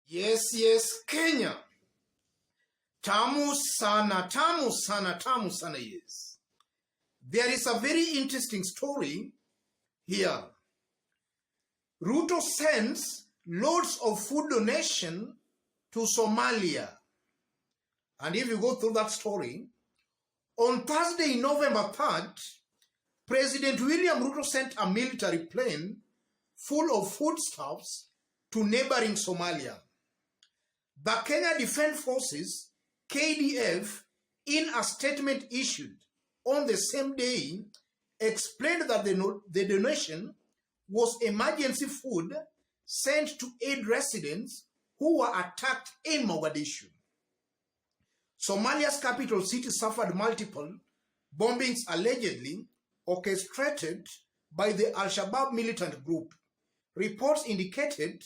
Yes, Kenya. Tamu sana, tamu sana, tamu sana, yes. There is a very interesting story here. Ruto sends loads of food donation to Somalia. And if you go through that story, on Thursday, November 3rd, President William Ruto sent a military plane full of foodstuffs to neighboring Somalia. The Kenya Defense Forces, KDF, in a statement issued on the same day, explained that the donation was emergency food sent to aid residents who were attacked in Mogadishu. Somalia's capital city suffered multiple bombings allegedly orchestrated by the Al-Shabaab militant group. Reports indicated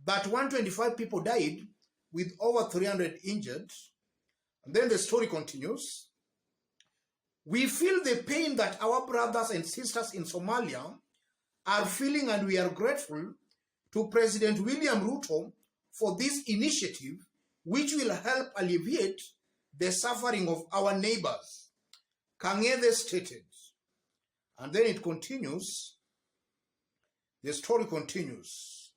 that 125 people died with over 300 injured. And then the story continues. We feel the pain that our brothers and sisters in Somalia are feeling, and we are grateful to President William Ruto for this initiative, which will help alleviate the suffering of our neighbors, Kangede stated. And then it continues. The story continues.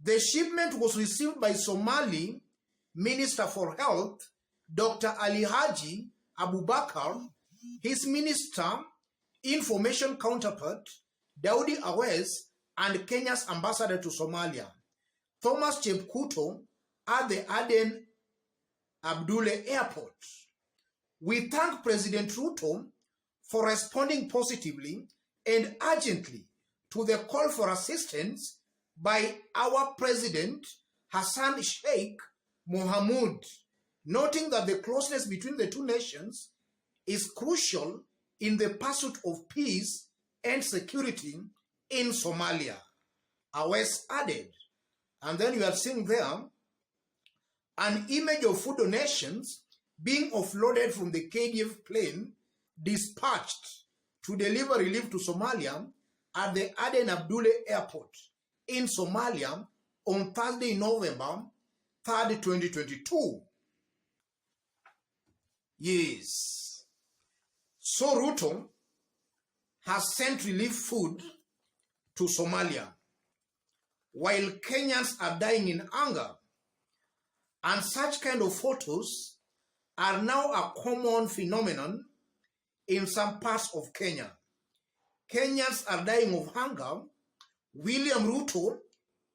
The shipment was received by Somali Minister for Health, Dr. Ali Haji Abubakar, his Minister Information counterpart, Daudi Awes, and Kenya's ambassador to Somalia, Thomas Chepkuto, at the Aden Abdullah Airport. We thank President Ruto for responding positively and urgently to the call for assistance by our President Hassan Sheikh Mohamud, noting that the closeness between the two nations is crucial in the pursuit of peace and security in Somalia. Awes added, and then you are seeing there an image of food donations being offloaded from the KDF plane dispatched to deliver relief to Somalia at the Aden Abdullah Airport in Somalia on Thursday, November 3rd, 2022. Yes. So Ruto has sent relief food to Somalia while Kenyans are dying in hunger. And such kind of photos are now a common phenomenon in some parts of Kenya. Kenyans are dying of hunger. William Ruto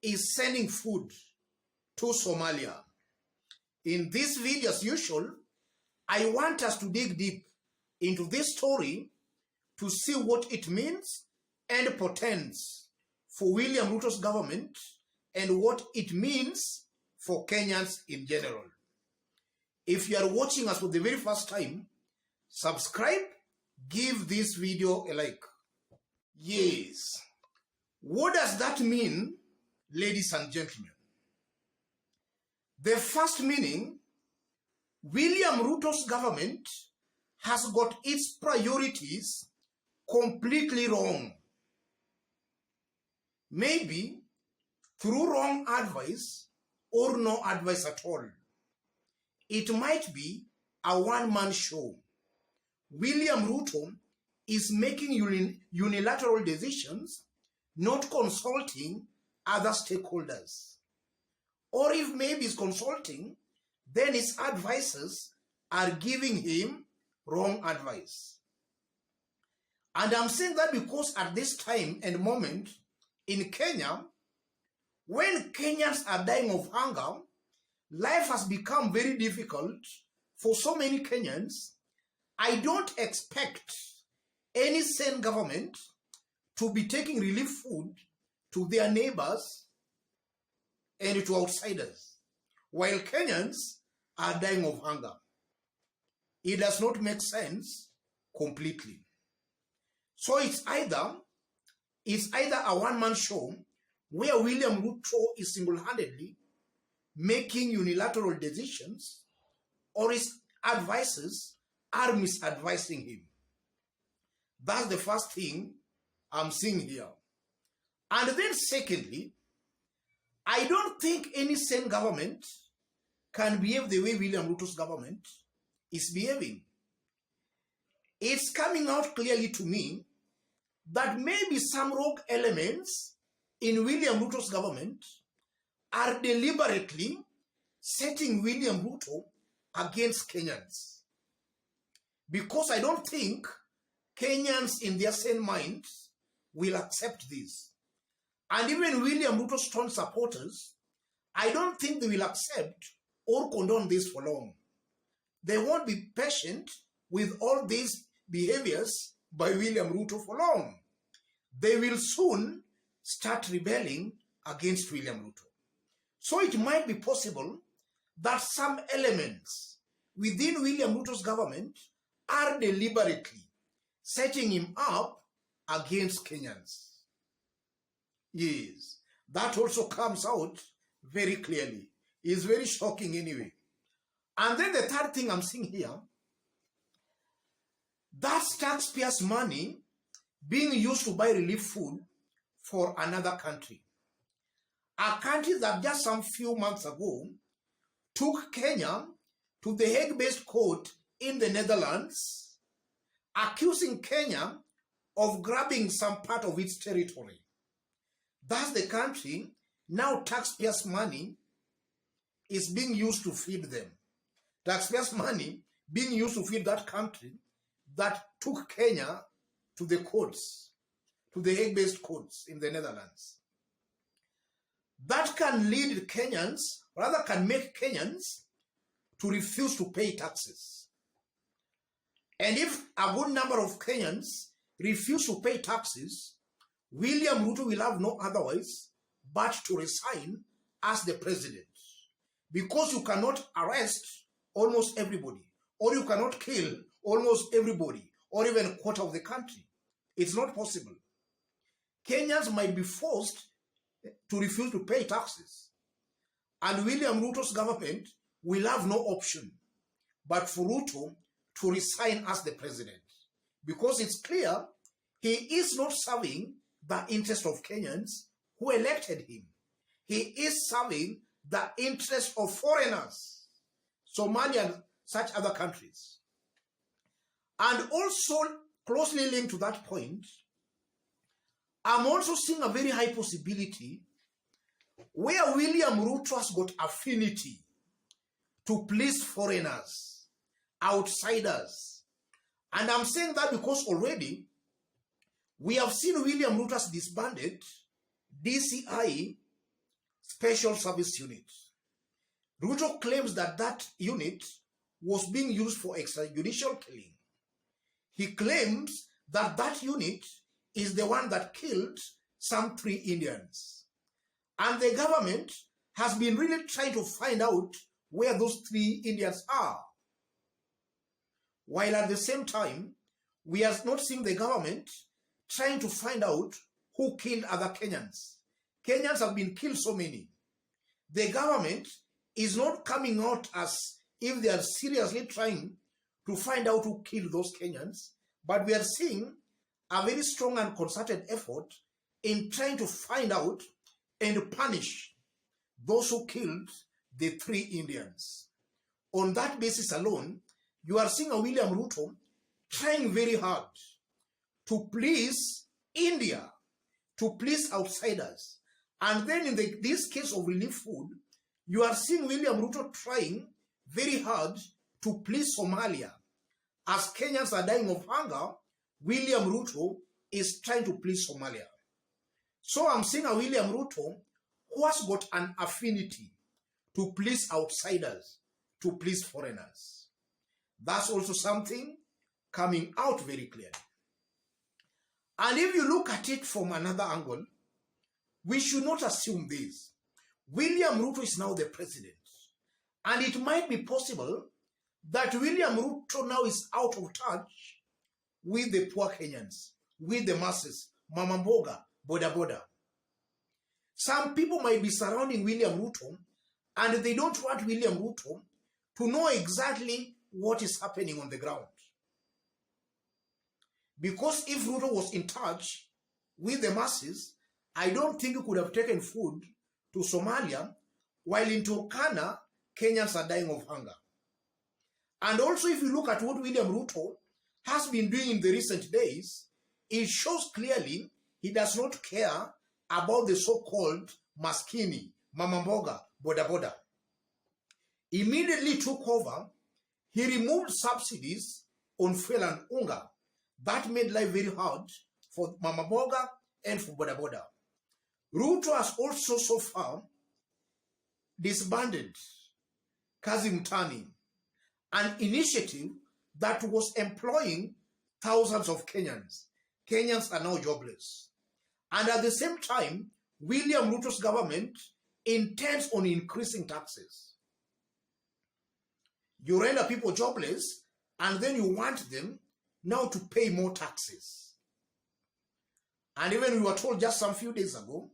is sending food to Somalia. In this video, as usual, I want us to dig deep into this story to see what it means and portends for William Ruto's government and what it means for Kenyans in general. If you are watching us for the very first time, subscribe, give this video a like. Yes. What does that mean, ladies and gentlemen? The first meaning, William Ruto's government has got its priorities completely wrong. Maybe through wrong advice or no advice at all. It might be a one-man show. William Ruto is making unilateral decisions, not consulting other stakeholders. Or if maybe he's consulting, then his advisors are giving him wrong advice. And I'm saying that because at this time and moment in Kenya, when Kenyans are dying of hunger, life has become very difficult for so many Kenyans. I don't expect any sane government to be taking relief food to their neighbors and to outsiders, while Kenyans are dying of hunger. It does not make sense completely. So it's either a one-man show where William Ruto is single-handedly making unilateral decisions, or his advisors are misadvising him. That's the first thing I'm seeing here. And then secondly, I don't think any sane government can behave the way William Ruto's government is behaving. It's coming out clearly to me that maybe some rogue elements in William Ruto's government are deliberately setting William Ruto against Kenyans. Because I don't think Kenyans in their sane minds will accept this. And even William Ruto's strong supporters, I don't think they will accept or condone this for long. They won't be patient with all these behaviors by William Ruto for long. They will soon start rebelling against William Ruto. So it might be possible that some elements within William Ruto's government are deliberately setting him up against Kenyans. Yes, that also comes out very clearly. It's very shocking anyway. And then the third thing I'm seeing here, that's taxpayers' money being used to buy relief food for another country. A country that just some few months ago took Kenya to the Hague-based court in the Netherlands, accusing Kenya of grabbing some part of its territory. That's the country, now taxpayers' money is being used to feed them. Taxpayers' money being used to feed that country that took Kenya to the courts, to the Hague-based courts in the Netherlands. That can lead Kenyans, rather can make Kenyans to refuse to pay taxes. And if a good number of Kenyans refuse to pay taxes, William Ruto will have no otherwise but to resign as the president. Because you cannot arrest almost everybody, or you cannot kill almost everybody, or even a quarter of the country. It's not possible. Kenyans might be forced to refuse to pay taxes. And William Ruto's government will have no option but for Ruto to resign as the president. Because it's clear he is not serving the interest of Kenyans who elected him. He is serving the interest of foreigners, Somalia and such other countries. And also closely linked to that point, I'm also seeing a very high possibility where William Ruto has got affinity to please foreigners, outsiders. And I'm saying that because already we have seen William Ruto has disbanded DCI Special Service Unit. Ruto claims that that unit was being used for extrajudicial killing. He claims that that unit is the one that killed some 3 Indians. And the government has been really trying to find out where those 3 Indians are. While at the same time, we are not seeing the government trying to find out who killed other Kenyans. Kenyans have been killed so many. The government is not coming out as if they are seriously trying to find out who killed those Kenyans, but we are seeing a very strong and concerted effort in trying to find out and punish those who killed the 3 Indians. On that basis alone, you are seeing a William Ruto trying very hard to please India, to please outsiders. And then in this case of relief food, you are seeing William Ruto trying very hard to please Somalia. As Kenyans are dying of hunger, William Ruto is trying to please Somalia. So I'm seeing a William Ruto who has got an affinity to please outsiders, to please foreigners. That's also something coming out very clearly. And if you look at it from another angle, we should not assume this. William Ruto is now the president. And it might be possible that William Ruto now is out of touch with the poor Kenyans, with the masses, Mama Mboga, Boda Boda. Some people might be surrounding William Ruto and they don't want William Ruto to know exactly what is happening on the ground. Because if Ruto was in touch with the masses, I don't think he could have taken food to Somalia, while in Turkana, Kenyans are dying of hunger. And also, if you look at what William Ruto has been doing in the recent days, it shows clearly he does not care about the so-called maskini, mama mboga, boda boda. Immediately took over, he removed subsidies on fuel and unga. That made life very hard for mama mboga and for boda boda. Ruto has also so far disbanded Kazi Mtani, an initiative that was employing thousands of Kenyans. Kenyans are now jobless. And at the same time, William Ruto's government intends on increasing taxes. You render people jobless, and then you want them now to pay more taxes. And even we were told just some few days ago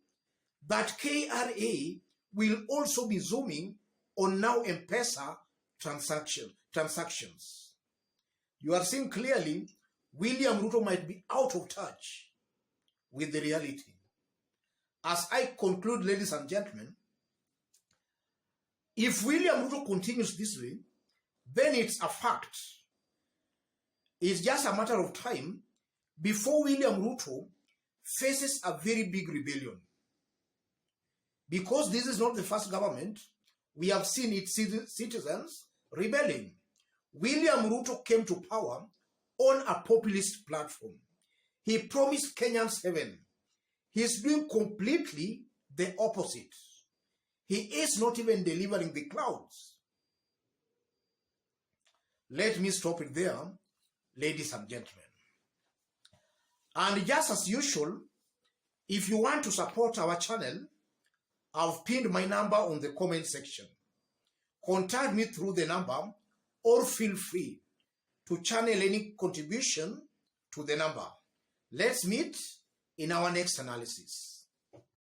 that KRA will also be zooming on now M-Pesa transactions. You are seeing clearly William Ruto might be out of touch with the reality. As I conclude, ladies and gentlemen, if William Ruto continues this way, then it's a fact. It's just a matter of time before William Ruto faces a very big rebellion. Because this is not the first government, we have seen its citizens rebelling. William Ruto came to power on a populist platform. He promised Kenyans heaven. He's doing completely the opposite. He is not even delivering the clouds. Let me stop it there, ladies and gentlemen. And just as usual, if you want to support our channel, I've pinned my number on the comment section. Contact me through the number or feel free to channel any contribution to the number. Let's meet in our next analysis.